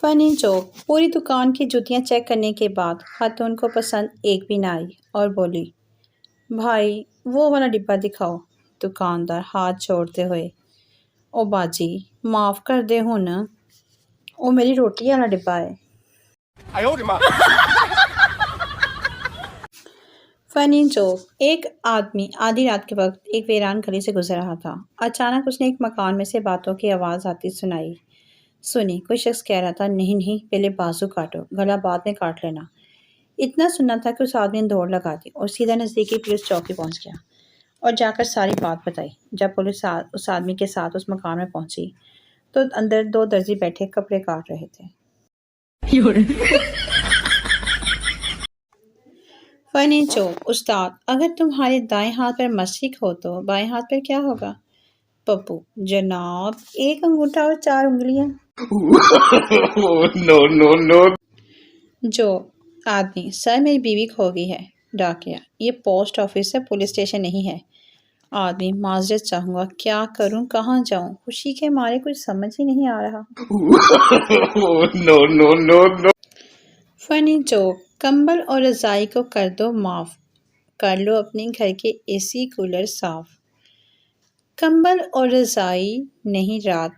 Funny joke. पूरी दुकान की जूतियां चेक करने के बाद खातून को पसंद एक भी ना आई और बोली, भाई वो वाला डिब्बा दिखाओ। दुकानदार हाथ जोड़ते हुए, ओ बाजी माफ़ कर दे हूं ना, ओ मेरी रोटी वाला डिब्बा है। Funny joke. एक आदमी आधी रात के वक्त एक वीरान गली से गुजर रहा था। अचानक उसने एक मकान में से बातों की आवाज़ आती सुनी। कोई शख्स कह रहा था, नहीं नहीं पहले बाजू काटो, गला बाद में काट लेना। इतना सुनना था कि उस आदमी ने दौड़ लगा दी और सीधा नज़दीकी पुलिस चौकी पहुंच गया और जाकर सारी बात बताई। जब पुलिस उस आदमी के साथ उस मकान में पहुंची तो अंदर दो दर्जी बैठे कपड़े काट रहे थे। Funny joke. उस्ताद, अगर तुम्हारे दाएं हाथ पर मस्तिष्क हो तो बाएं हाथ पर क्या होगा? पप्पू, जनाब एक अंगूठा और 4 उंगलियां। No no no. जो आदमी, सर मेरी बीवी खो गई है। डाकिया, ये पोस्ट ऑफिस है, पुलिस स्टेशन नहीं है। आदमी, माजरत चाहूंगा, क्या करूं, कहाँ जाऊं, खुशी के मारे कुछ समझ ही नहीं आ रहा। No no no no. Funny joke. कंबल और रजाई को कर दो माफ, कर लो अपने घर के एसी कूलर साफ। कंबल और रजाई नहीं रात,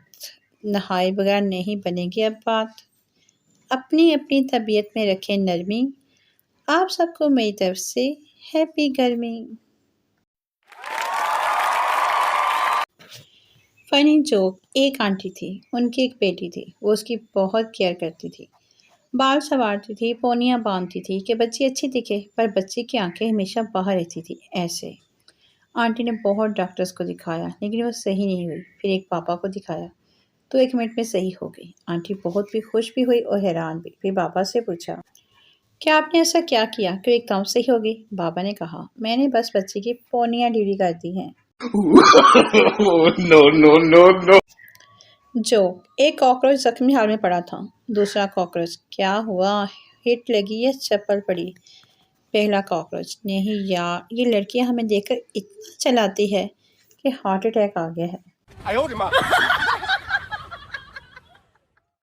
नहाए बगैर नहीं बनेगी अब बात। अपनी अपनी तबीयत में रखें नरमी, आप सबको मेरी तरफ से हैप्पी गर्मी। Funny joke. एक आंटी थी, उनकी एक बेटी थी। वो उसकी बहुत केयर करती थी, बाल संवारती थी, पोनियाँ बांधती थी कि बच्ची अच्छी दिखे, पर बच्ची की आंखें हमेशा बाहर रहती थी ऐसे। आंटी ने बहुत डॉक्टर्स को दिखाया लेकिन वो सही नहीं हुई। फिर एक पापा को दिखाया तो 1 मिनट में सही हो गई। आंटी बहुत भी खुश भी हुई और हैरान भी। फिर बाबा से पूछा, क्या आपने ऐसा क्या किया कि एकदम सही हो गई? बाबा ने कहा, मैंने बस बच्ची की पोनियाँ ढीली कर दी हैं। No no no no. Joke. एक कॉकरोच जख्मी हाल में पड़ा था। दूसरा कॉकरोच, क्या हुआ, हिट लगी या चप्पल पड़ी? पहला कॉकरोच, नहीं यार ये लड़कियां हमें देखकर इतना चलाती है कि हार्ट अटैक आ गया है।